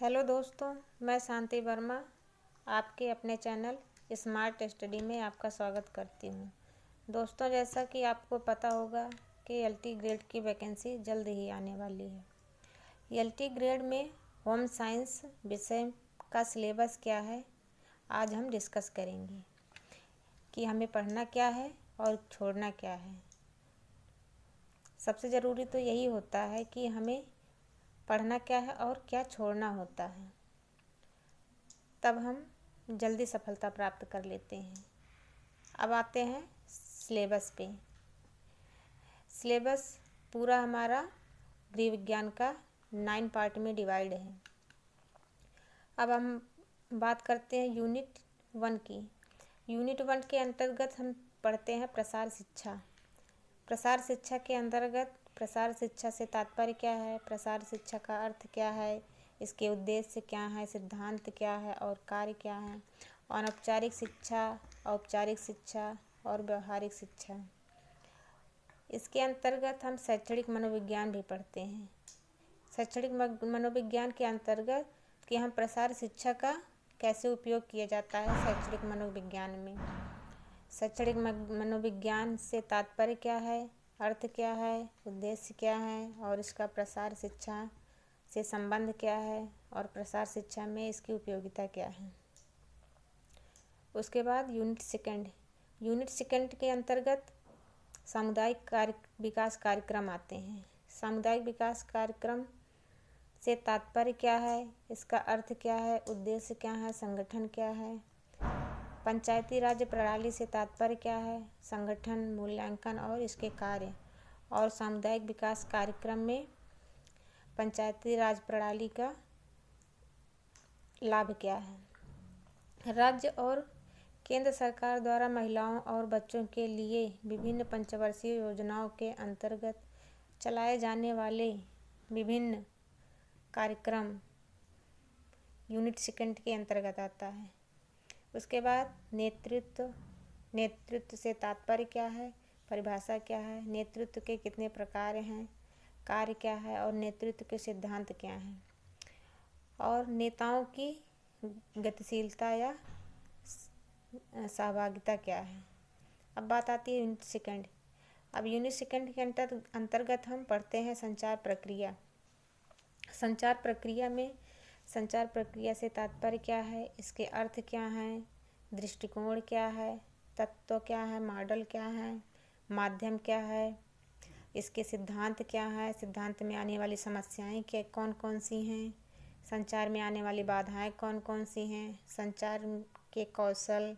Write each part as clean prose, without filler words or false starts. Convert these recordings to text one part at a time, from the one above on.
Hello दोस्तों, मैं शांति वर्मा आपके अपने चैनल स्मार्ट स्टडी में आपका स्वागत करती हूँ। दोस्तों, जैसा कि आपको पता होगा कि एलटी ग्रेड की वैकेंसी जल्द ही आने वाली है। एलटी ग्रेड में होम साइंस विषय का सिलेबस क्या है, आज हम डिस्कस करेंगे कि हमें पढ़ना क्या है और छोड़ना क्या है। सबसे ज़रूरी तो यही होता है कि हमें पढ़ना क्या है और क्या छोड़ना होता है, तब हम जल्दी सफलता प्राप्त कर लेते हैं। अब आते हैं सिलेबस पे। सिलेबस पूरा हमारा गृह विज्ञान का 9 पार्ट में डिवाइड है। अब हम बात करते हैं यूनिट 1 की। यूनिट 1 के अंतर्गत हम पढ़ते हैं प्रसार शिक्षा। प्रसार शिक्षा के अंतर्गत प्रसार शिक्षा से तात्पर्य क्या है, प्रसार शिक्षा का अर्थ क्या है, इसके उद्देश्य क्या है, सिद्धांत क्या है और कार्य क्या है, अनौपचारिक शिक्षा, औपचारिक शिक्षा और व्यवहारिक शिक्षा। इसके अंतर्गत हम शैक्षणिक मनोविज्ञान भी पढ़ते हैं। शैक्षणिक मनोविज्ञान के अंतर्गत कि हम प्रसार शिक्षा का कैसे उपयोग किया जाता है शैक्षणिक मनोविज्ञान में। शैक्षणिक मनोविज्ञान से तात्पर्य क्या है, अर्थ क्या है, उद्देश्य क्या है और इसका प्रसार शिक्षा से संबंध क्या है और प्रसार शिक्षा में इसकी उपयोगिता क्या है। उसके बाद यूनिट सेकंड के अंतर्गत सामुदायिक विकास कार्यक्रम आते हैं। सामुदायिक विकास कार्यक्रम से तात्पर्य क्या है, इसका अर्थ क्या है, उद्देश्य क्या है, संगठन क्या है। पंचायती राज प्रणाली से तात्पर्य क्या है, संगठन, मूल्यांकन और इसके कार्य। और सामुदायिक विकास कार्यक्रम में पंचायती राज प्रणाली का लाभ क्या है। राज्य और केंद्र सरकार द्वारा महिलाओं और बच्चों के लिए विभिन्न पंचवर्षीय योजनाओं के अंतर्गत चलाए जाने वाले विभिन्न कार्यक्रम यूनिट सेकंड के अंतर्गत आता है। उसके बाद नेतृत्व से तात्पर्य क्या है, परिभाषा क्या है, नेतृत्व के कितने प्रकार हैं, कार्य क्या है और नेतृत्व के सिद्धांत क्या हैं और नेताओं की गतिशीलता या सहभागिता क्या है। अब बात आती है यूनिट सेकंड। अब यूनिट सेकंड के अंतर्गत हम पढ़ते हैं संचार प्रक्रिया। संचार प्रक्रिया में संचार प्रक्रिया से तात्पर्य क्या है, इसके अर्थ क्या हैं, दृष्टिकोण क्या है, तत्व क्या है, मॉडल क्या है, माध्यम क्या है, इसके सिद्धांत क्या है, सिद्धांत में आने वाली समस्याएं क्या कौन कौन सी हैं, संचार में आने वाली बाधाएं कौन कौन सी हैं, संचार के कौशल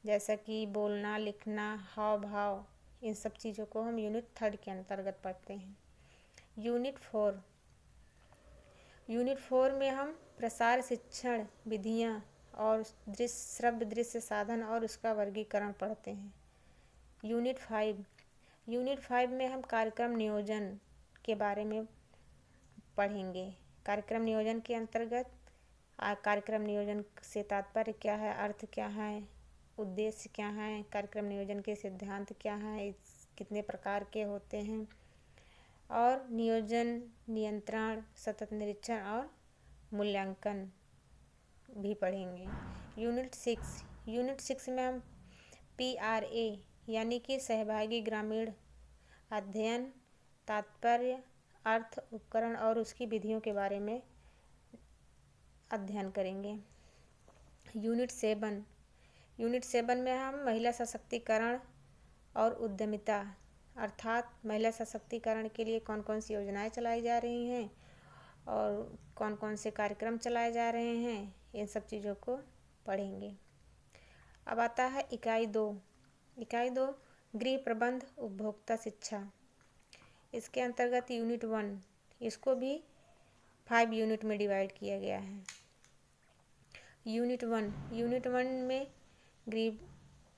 जैसा कि बोलना, लिखना, हाव भाव, इन सब चीज़ों को हम यूनिट 3 के अंतर्गत पढ़ते हैं। यूनिट 4 में हम प्रसार शिक्षण विधियाँ और श्रव्य दृश्य साधन और उसका वर्गीकरण पढ़ते हैं। यूनिट 5 में हम कार्यक्रम नियोजन के बारे में पढ़ेंगे। कार्यक्रम नियोजन के अंतर्गत कार्यक्रम नियोजन से तात्पर्य क्या है, अर्थ क्या है, उद्देश्य क्या है, कार्यक्रम नियोजन के सिद्धांत क्या है, कितने प्रकार के होते हैं और नियोजन, नियंत्रण, सतत निरीक्षण और मूल्यांकन भी पढ़ेंगे। यूनिट 6 में हम PRA यानी कि सहभागी ग्रामीण अध्ययन, तात्पर्य, अर्थ, उपकरण और उसकी विधियों के बारे में अध्ययन करेंगे। यूनिट 7 में हम महिला सशक्तिकरण और उद्यमिता अर्थात महिला सशक्तिकरण के लिए कौन कौन सी योजनाएं चलाई जा रही हैं और कौन कौन से कार्यक्रम चलाए जा रहे हैं, इन सब चीज़ों को पढ़ेंगे। अब आता है इकाई 2 गृह प्रबंध उपभोक्ता शिक्षा। इसके अंतर्गत यूनिट 1, इसको भी 5 यूनिट में डिवाइड किया गया है। यूनिट 1 में गृह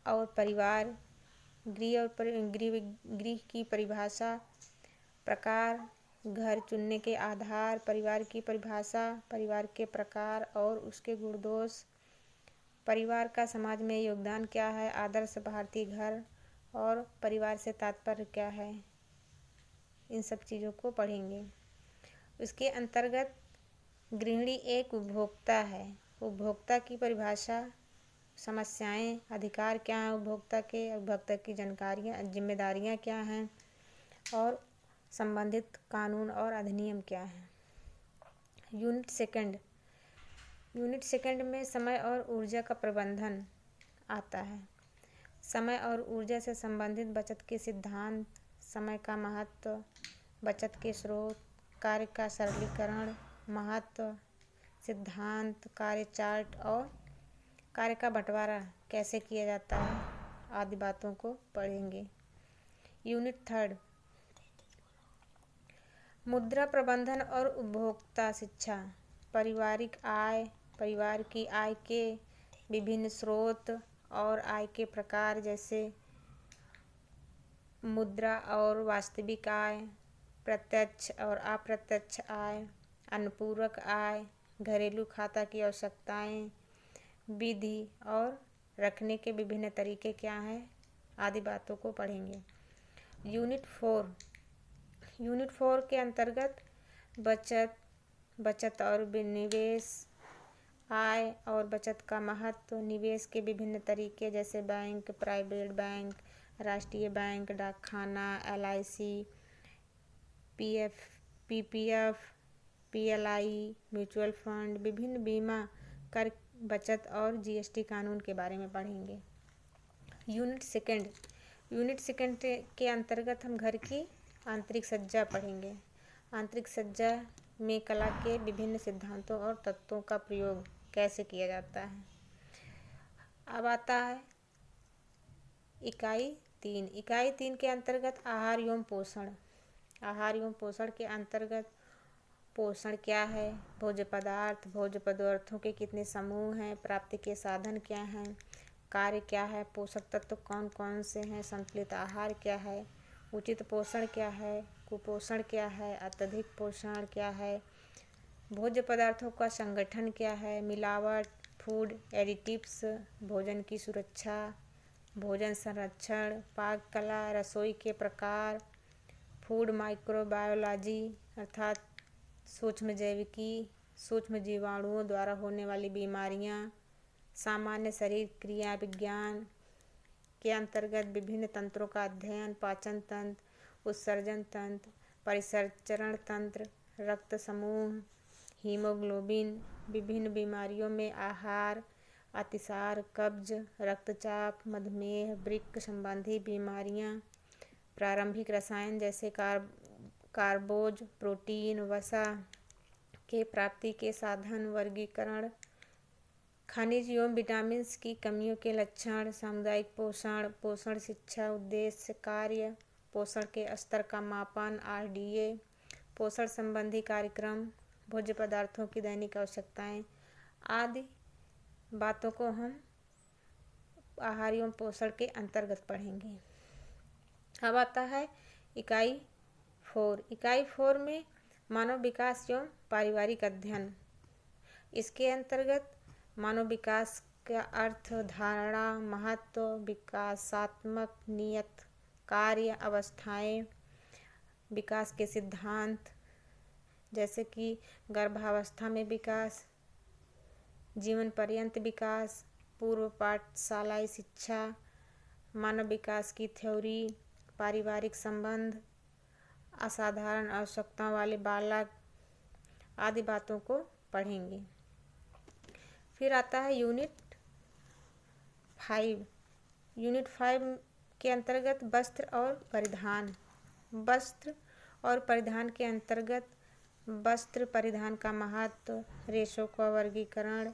और परिवार, गृह की परिभाषा, प्रकार, घर चुनने के आधार, परिवार की परिभाषा, परिवार के प्रकार और उसके गुण दोष, परिवार का समाज में योगदान क्या है, आदर्श भारतीय घर और परिवार से तात्पर्य क्या है, इन सब चीज़ों को पढ़ेंगे। उसके अंतर्गत गृहिणी एक उपभोक्ता है। उपभोक्ता की परिभाषा, समस्याएं, अधिकार क्या हैं उपभोक्ता के, उपभोक्ता की जानकारियाँ, जिम्मेदारियाँ क्या हैं और संबंधित कानून और अधिनियम क्या हैं। यूनिट सेकंड में समय और ऊर्जा का प्रबंधन आता है। समय और ऊर्जा से संबंधित बचत के सिद्धांत, समय का महत्व, बचत के स्रोत, कार्य का सरलीकरण, महत्व, सिद्धांत, कार्य चार्ट और कार्य का बंटवारा कैसे किया जाता है आदि बातों को पढ़ेंगे। यूनिट 3 मुद्रा प्रबंधन और उपभोक्ता शिक्षा। परिवार की आय के विभिन्न स्रोत और आय के प्रकार जैसे मुद्रा और वास्तविक आय, प्रत्यक्ष और अप्रत्यक्ष आय, अनुपूरक आय, घरेलू खाता की आवश्यकताएं, विधि और रखने के विभिन्न तरीके क्या हैं आदि बातों को पढ़ेंगे। यूनिट 4 के अंतर्गत बचत और निवेश, आय और बचत का महत्व, निवेश के विभिन्न तरीके जैसे बैंक, प्राइवेट बैंक, राष्ट्रीय बैंक, डाकखाना, LIC, PPF, PLI, mutual fund, विभिन्न बीमा, कर, बचत और GST कानून के बारे में पढ़ेंगे। यूनिट सेकंड के अंतर्गत हम घर की आंतरिक सज्जा पढ़ेंगे। आंतरिक सज्जा में कला के विभिन्न सिद्धांतों और तत्वों का प्रयोग कैसे किया जाता है। अब आता है इकाई 3 के अंतर्गत आहार एवं पोषण। आहार एवं पोषण के अंतर्गत पोषण क्या है, भोज्य पदार्थों के कितने समूह हैं, प्राप्ति के साधन क्या हैं, कार्य क्या है, पोषक तत्व कौन कौन से हैं, संतुलित आहार क्या है, उचित पोषण क्या है, कुपोषण क्या है, अत्यधिक पोषण क्या है, भोज्य पदार्थों का संगठन क्या है, मिलावट, फूड एडिटिव्स, भोजन की सुरक्षा, भोजन संरक्षण, पाक कला, रसोई के प्रकार, फूड माइक्रोबायोलॉजी अर्थात सूक्ष्म जैविकी, सूक्ष्म जीवाणुओं द्वारा होने वाली बीमारियां, सामान्य शरीर क्रिया विज्ञान के अंतर्गत विभिन्न तंत्रों का अध्ययन, पाचन तंत्र, उत्सर्जन तंत्र, परिसंचरण तंत्र, रक्त समूह, हीमोग्लोबिन, विभिन्न बीमारियों में आहार, अतिसार, कब्ज, रक्तचाप, मधुमेह, वृक्क संबंधी बीमारियां, प्रारंभिक रसायन जैसे कार्बोज, प्रोटीन, वसा के प्राप्ति के साधन, वर्गीकरण, खनिज एवं विटामिन की कमियों के लक्षण, सामुदायिक पोषण शिक्षा, उद्देश्य, कार्य, पोषण के स्तर का मापन, RDA, पोषण संबंधी कार्यक्रम, भोज्य पदार्थों की दैनिक आवश्यकताएं आदि बातों को हम आहार एवं पोषण के अंतर्गत पढ़ेंगे। अब आता है इकाई 4 में मानव विकास एवं पारिवारिक अध्ययन। इसके अंतर्गत मानव विकास का अर्थ, धारणा, महत्व, विकासात्मक नियत, कार्य, अवस्थाएं, विकास के सिद्धांत जैसे कि गर्भावस्था में विकास, जीवन पर्यंत विकास, पूर्व पाठशालाई शिक्षा, मानव विकास की थ्योरी, पारिवारिक संबंध, असाधारण आवश्यकताओं वाले बालक आदि बातों को पढ़ेंगे। फिर आता है यूनिट 5 के अंतर्गत वस्त्र और परिधान। वस्त्र और परिधान के अंतर्गत वस्त्र परिधान का महत्व, रेशों का वर्गीकरण,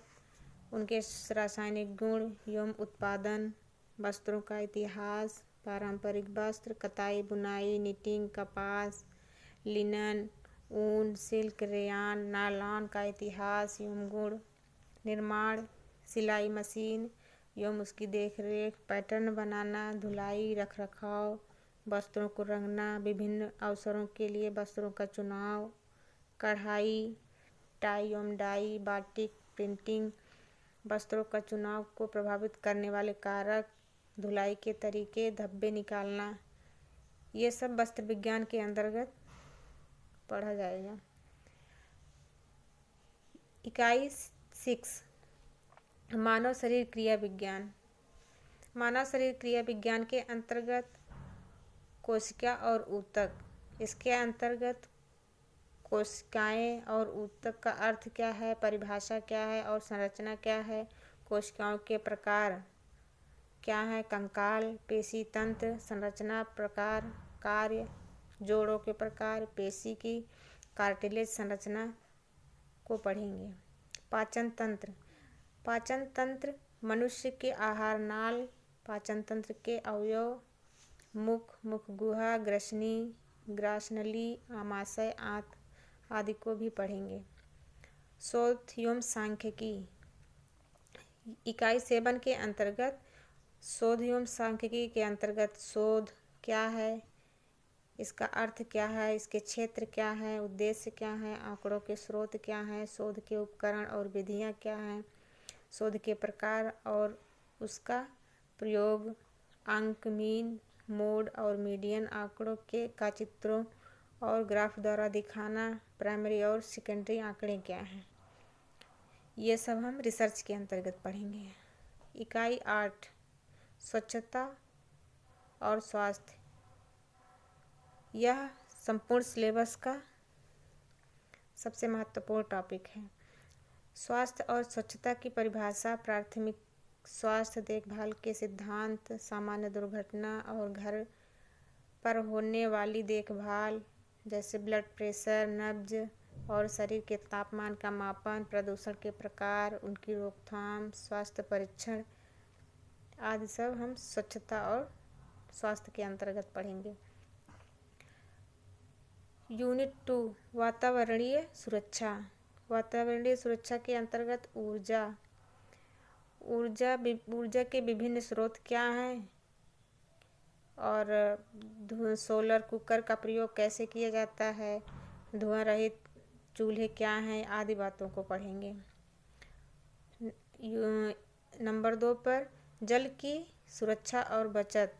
उनके रासायनिक गुण एवं उत्पादन, वस्त्रों का इतिहास, पारंपरिक वस्त्र, कताई, बुनाई, निटिंग, कपास, लिनन, ऊन, सिल्क, रेयान, नायलॉन का इतिहास एवं गुण, निर्माण, सिलाई मशीन एवं उसकी देखरेख, पैटर्न बनाना, धुलाई, रखरखाव, वस्त्रों को रंगना, विभिन्न अवसरों के लिए वस्त्रों का चुनाव, कढ़ाई, टाई एवं डाई, बाटिक, प्रिंटिंग, वस्त्रों का चुनाव को प्रभावित करने वाले कारक, धुलाई के तरीके, धब्बे निकालना, ये सब वस्त्र विज्ञान के अंतर्गत पढ़ा जाएगा। इकाई 6 मानव शरीर क्रिया विज्ञान। मानव शरीर क्रिया विज्ञान के अंतर्गत कोशिका और ऊतक। इसके अंतर्गत कोशिकाएं और ऊतक का अर्थ क्या है, परिभाषा क्या है और संरचना क्या है। कोशिकाओं के प्रकार क्या है, कंकाल, पेशी तंत्र, संरचना, प्रकार, कार्य, जोड़ों के प्रकार, पेशी की कार्टिलेज संरचना को पढ़ेंगे। पाचन तंत्र। पाचन तंत्र मनुष्य के आहार नाल, पाचन तंत्र के अवयव, मुख, मुख गुहा, ग्रसनी, ग्रासनली, आमाशय, आंत आदि को भी पढ़ेंगे। शोध एवं सांख्यिकी। इकाई 7 के अंतर्गत शोध एवं सांख्यिकी के अंतर्गत शोध क्या है, इसका अर्थ क्या है, इसके क्षेत्र क्या है, उद्देश्य क्या है, आंकड़ों के स्रोत क्या हैं, शोध के उपकरण और विधियां क्या हैं, शोध के प्रकार और उसका प्रयोग, अंक, मीन, मोड और मीडियन आंकड़ों का चित्रों और ग्राफ द्वारा दिखाना, प्राइमरी और सेकेंडरी आंकड़े क्या हैं, ये सब हम रिसर्च के अंतर्गत पढ़ेंगे। इकाई 8 स्वच्छता और स्वास्थ्य। यह संपूर्ण सिलेबस का सबसे महत्वपूर्ण टॉपिक है। स्वास्थ्य और स्वच्छता की परिभाषा, प्राथमिक स्वास्थ्य देखभाल के सिद्धांत, सामान्य दुर्घटना और घर पर होने वाली देखभाल जैसे ब्लड प्रेशर, नब्ज और शरीर के तापमान का मापन, प्रदूषण के प्रकार, उनकी रोकथाम, स्वास्थ्य परीक्षण आदि सब हम स्वच्छता और स्वास्थ्य के अंतर्गत पढ़ेंगे। यूनिट 2 वातावरणीय सुरक्षा। वातावरणीय सुरक्षा के अंतर्गत ऊर्जा के विभिन्न स्रोत क्या हैं और सोलर कुकर का प्रयोग कैसे किया जाता है, धुआं रहित चूल्हे क्या हैं आदि बातों को पढ़ेंगे। नंबर 2 पर जल की सुरक्षा और बचत।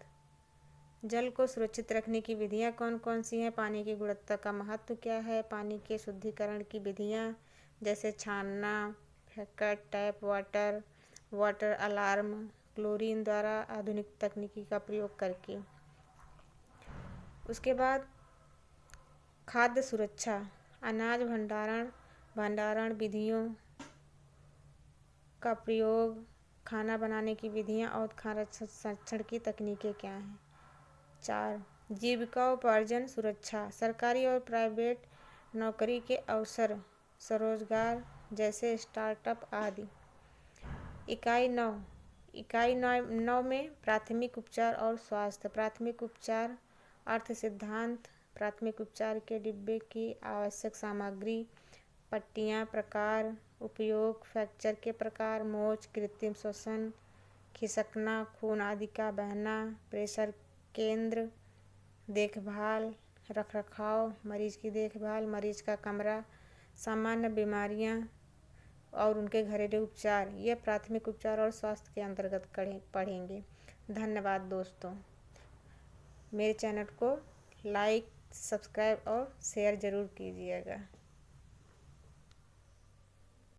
जल को सुरक्षित रखने की विधियां कौन कौन सी हैं, पानी की गुणवत्ता का महत्व क्या है, पानी के शुद्धिकरण की विधियां जैसे छानना, फैकट, tap water, water alum, chlorine द्वारा आधुनिक तकनीकी का प्रयोग करके। उसके बाद खाद्य सुरक्षा, अनाज भंडारण विधियों का प्रयोग, खाना बनाने की विधियां और खाद्य संरक्षण की तकनीकें क्या हैं। 4 जीविकोपार्जन सुरक्षा, सरकारी और प्राइवेट नौकरी के अवसर, स्वरोजगार जैसे स्टार्टअप आदि। इकाई 9 में प्राथमिक उपचार और स्वास्थ्य। प्राथमिक उपचार अर्थ सिद्धांत, प्राथमिक उपचार के डिब्बे की आवश्यक सामग्री, पट्टियाँ, प्रकार, उपयोग, फ्रैक्चर के प्रकार, मोच, कृत्रिम श्वसन, खिसकना, खून आदि का बहना, प्रेशर केंद्र, देखभाल, रखरखाव, मरीज की देखभाल, मरीज का कमरा, सामान्य बीमारियां और उनके घरेलू उपचार, ये प्राथमिक उपचार और स्वास्थ्य के अंतर्गत पढ़ेंगे। धन्यवाद दोस्तों। मेरे चैनल को लाइक, सब्सक्राइब और शेयर ज़रूर कीजिएगा।